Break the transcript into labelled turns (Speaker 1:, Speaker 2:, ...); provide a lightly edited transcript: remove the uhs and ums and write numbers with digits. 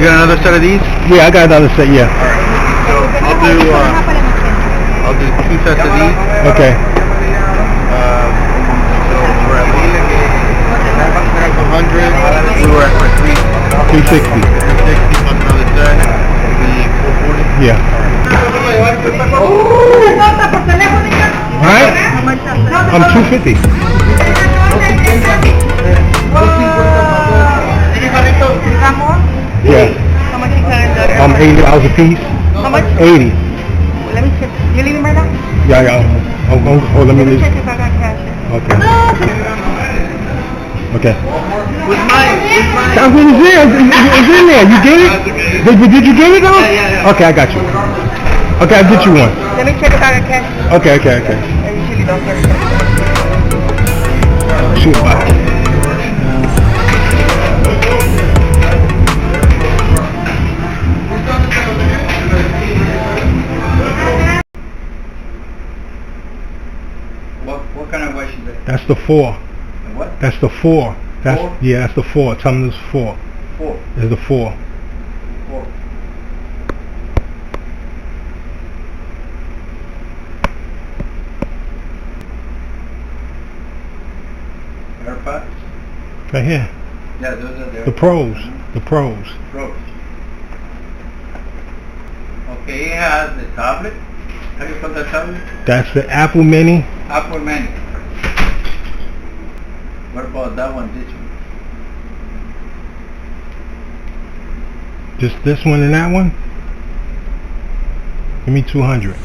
Speaker 1: You got another set of these?
Speaker 2: Yeah, I got another set. Yeah.
Speaker 1: Alright. So I'll do 2 sets of these.
Speaker 2: Okay.
Speaker 1: So we're at 100. We were at
Speaker 2: 360.
Speaker 1: 360 plus another set. It'll be 440.
Speaker 2: Yeah. All right. I'm 250. Yeah.
Speaker 3: How much you got?
Speaker 2: $80 a piece.
Speaker 3: How much?
Speaker 2: 80.
Speaker 3: Let me check. You leaving right now?
Speaker 2: Yeah, yeah. Oh, let me leave.
Speaker 3: Check if I got cash.
Speaker 2: Okay. Okay.
Speaker 1: With mine.
Speaker 2: That's what it's in. It's in there. You get it? Did you get it though?
Speaker 1: Yeah.
Speaker 2: Okay, I got you. Okay, I'll get you one.
Speaker 3: Let me check if I got cash.
Speaker 2: Okay.
Speaker 3: I usually don't carry cash.
Speaker 2: Shoot, bye.
Speaker 1: What kind of watch is that?
Speaker 2: That's the 4.
Speaker 1: What?
Speaker 2: That's the 4. That's
Speaker 1: 4?
Speaker 2: Yeah, that's the 4. Tell them it's 4.
Speaker 1: 4.
Speaker 2: There's the 4.
Speaker 1: 4. AirPods?
Speaker 2: Right here.
Speaker 1: Yeah, those are there.
Speaker 2: The pros. The pros.
Speaker 1: Pros. Okay, it has the tablet. How do you call that tablet?
Speaker 2: That's the Apple Mini.
Speaker 1: Apple Mini. What about that one? This one?
Speaker 2: Just this one and that one. Give me 200.